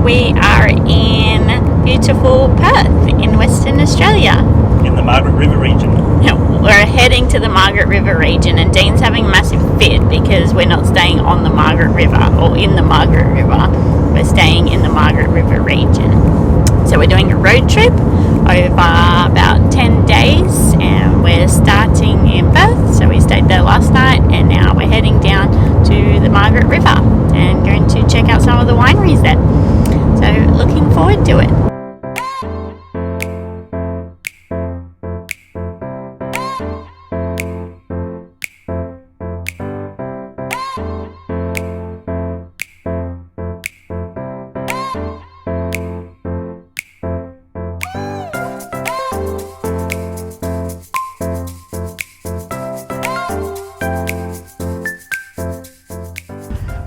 we are in beautiful Perth in Western Australia. In the Margaret River region. We're heading to the Margaret River region, and Dean's having a massive fit because we're not staying on the Margaret River or in the Margaret River. We're staying in the Margaret River region. So we're doing a road trip over about 10 days, and we're starting in Perth. So we stayed there last night, and now we're heading down to the Margaret River and going to check out some of the wineries there. So looking forward to it.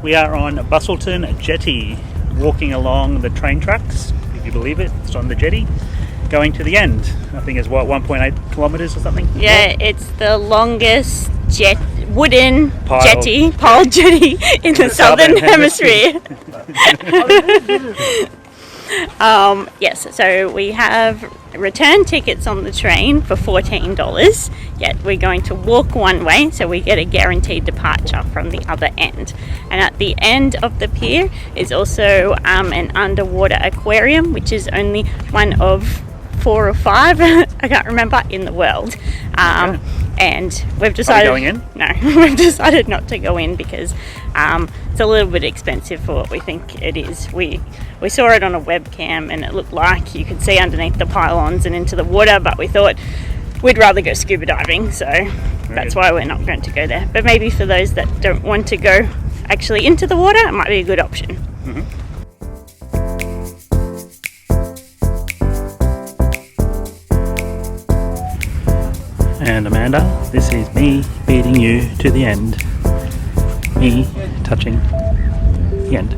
We are on Bustleton Jetty, walking along the train tracks, if you believe it. It's on the jetty, going to the end. I think it's 1.8 kilometres or something? Yeah, it's the longest wooden pile jetty in the southern hemisphere. Yes, so we have return tickets on the train for $14, yet we're going to walk one way, so we get a guaranteed departure from the other end. And at the end of the pier is also an underwater aquarium, which is only one of 4 or 5, I can't remember, in the world. Okay. And we've decided... Are we going in? No, we've decided not to go in because it's a little bit expensive for what we think it is. We saw it on a webcam and it looked like you could see underneath the pylons and into the water, but we thought we'd rather go scuba diving, so that's why we're not going to go there. But maybe for those that don't want to go actually into the water, it might be a good option. Mm-hmm. And Amanda, this is me beating you to the end. Me touching the end.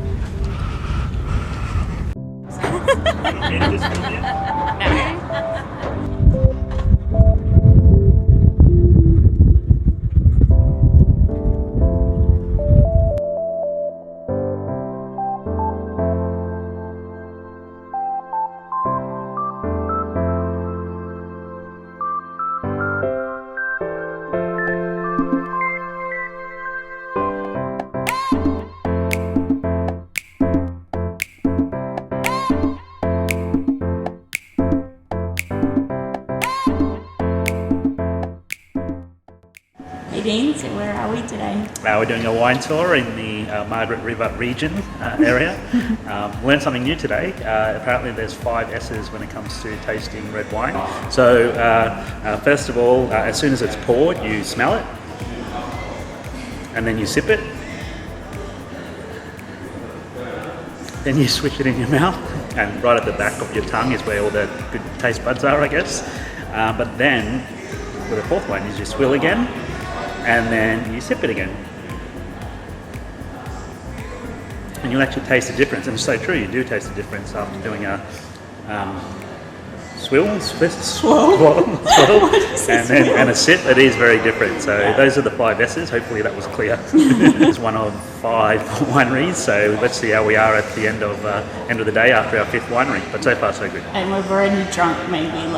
So where are we today? We're doing a wine tour in the Margaret River region area. Learned something new today. Apparently there's 5 S's when it comes to tasting red wine. So first of all, as soon as it's poured, you smell it, and then you sip it, then you swish it in your mouth, and right at the back of your tongue is where all the good taste buds are, I guess. But then for the 4th one is you swill again, and then you sip it again. And you'll actually taste the difference. And it's so true, you do taste the difference after doing a swill, and a sip. It is very different. So those are the 5 S's. Hopefully that was clear. It's one of 5 wineries. So let's see how we are at the end of the day after our 5th winery. But so far so good. And we've already drunk maybe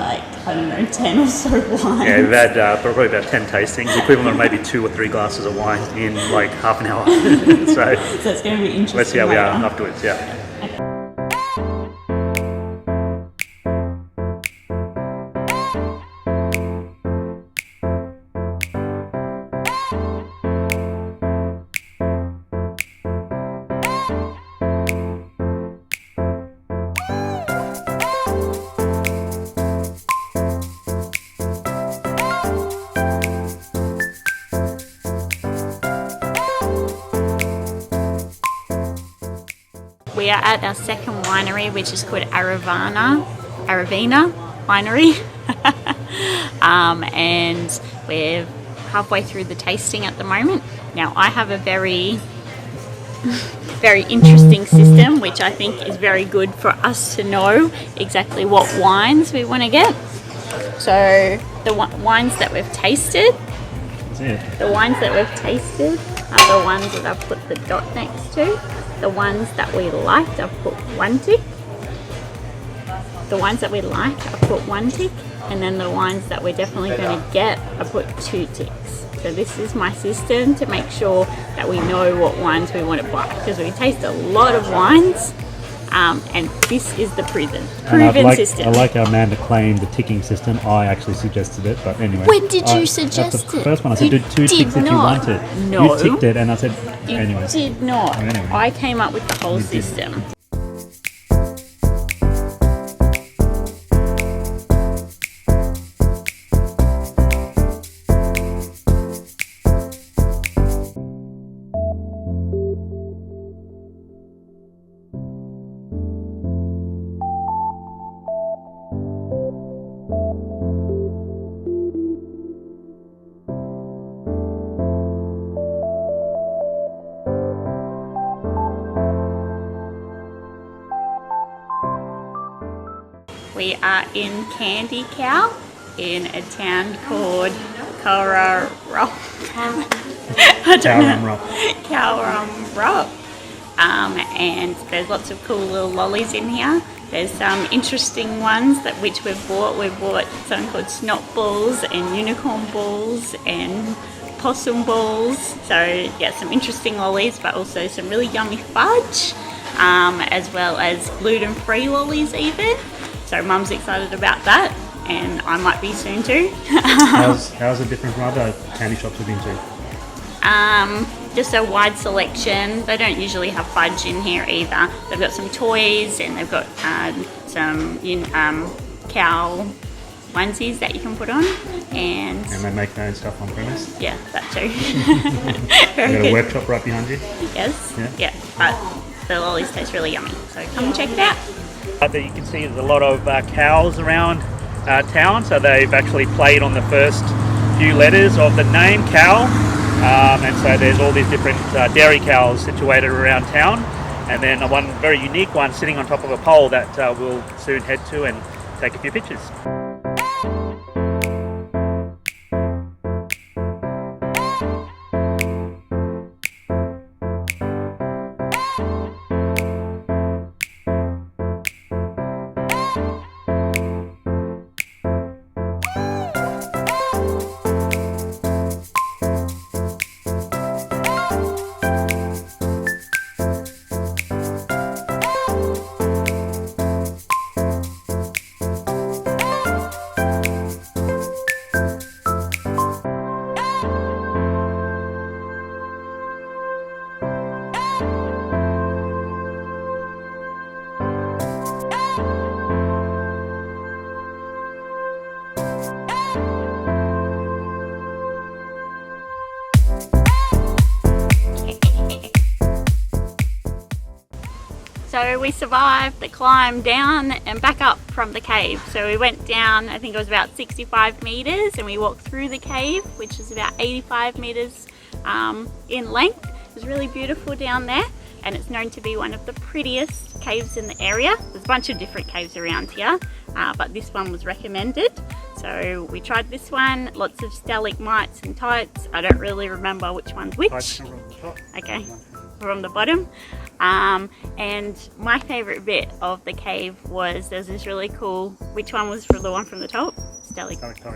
10 or so wines. Yeah, we've had probably about 10 tastings, equivalent of maybe 2 or 3 glasses of wine in half an hour. So it's going to be interesting. Let's see how we are afterwards. Yeah. We are at our second winery, which is called Aravina Winery. And we're halfway through the tasting at the moment. Now, I have a very interesting system, which I think is very good for us to know exactly what wines we want to get. So the wines that we've tasted, are the ones that I've put the dot next to. The ones that we liked, I've put 1 tick. The ones that we like, I put 1 tick. And then the ones that we're definitely going to get, I put 2 ticks. So this is my system to make sure that we know what wines we want to buy, because we taste a lot of wines, and this is the proven system. I like how Amanda claimed the ticking system. I actually suggested it, but anyway. When did you suggest the it? first one I said do 2 ticks if you wanted. No. You ticked it and I said anyway. You did not. Anyway. I came up with the whole system. We are in Candy Cow in a town called Cowrum Rock. And there's lots of cool little lollies in here. There's some interesting ones that which we've bought. We've bought something called snot balls and unicorn balls and possum balls. So yeah, some interesting lollies, but also some really yummy fudge, as well as gluten-free lollies even. So Mum's excited about that, and I might be soon too. How's it different from other candy shops we've been to? Just a wide selection. They don't usually have fudge in here either. They've got some toys, and they've got some cow onesies that you can put on, and they make their own stuff on premise. Yeah, that too. You've got a workshop right behind you. Yes. Yeah. But the lollies taste really yummy, so come and check it out. There you can see there's a lot of cows around town, so they've actually played on the first few letters of the name cow, and so there's all these different dairy cows situated around town, and then one very unique one sitting on top of a pole that we'll soon head to and take a few pictures. So we survived the climb down and back up from the cave. So we went down, I think it was about 65 meters, and we walked through the cave, which is about 85 meters in length. It was really beautiful down there, and it's known to be one of the prettiest caves in the area. There's a bunch of different caves around here, but this one was recommended. So we tried this one, lots of stalagmites and tights. I don't really remember which one's which. Okay, from the bottom. And my favorite bit of the cave was there's this really cool, which one was the one from the top?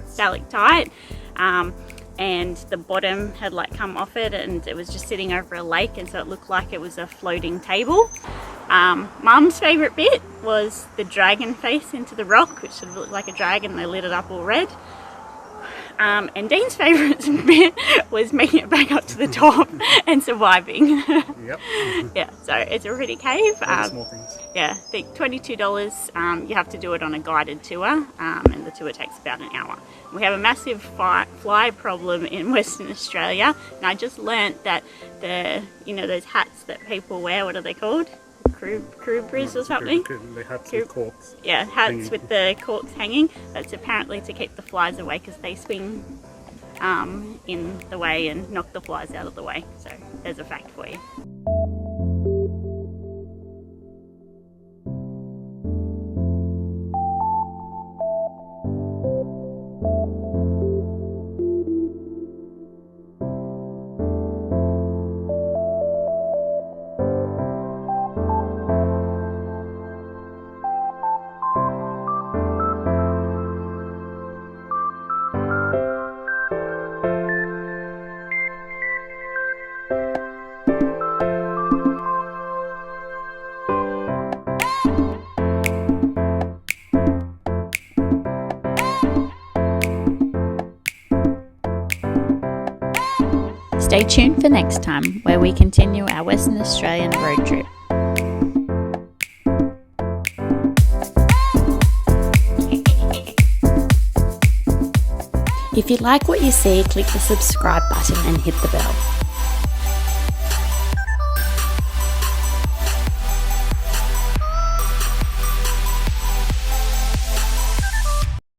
Stalactite. And the bottom had like come off it, and it was just sitting over a lake, and so it looked like it was a floating table. Mum's favourite bit was the dragon face into the rock, which sort of looked like a dragon. They lit it up all red. And Dean's favourite bit was making it back up to the top and surviving. Yep. Yeah, so it's a pretty cave. Small things. Yeah, I think $22. You have to do it on a guided tour, and the tour takes about an hour. We have a massive fly problem in Western Australia, and I just learnt that those hats that people wear, what are they called? Crewbrews or something? The hats with corks. Yeah, hats with the corks hanging. That's apparently to keep the flies away, because they swing in the way and knock the flies out of the way. So there's a fact for you. Stay tuned for next time, where we continue our Western Australian road trip. If you like what you see, click the subscribe button and hit the bell.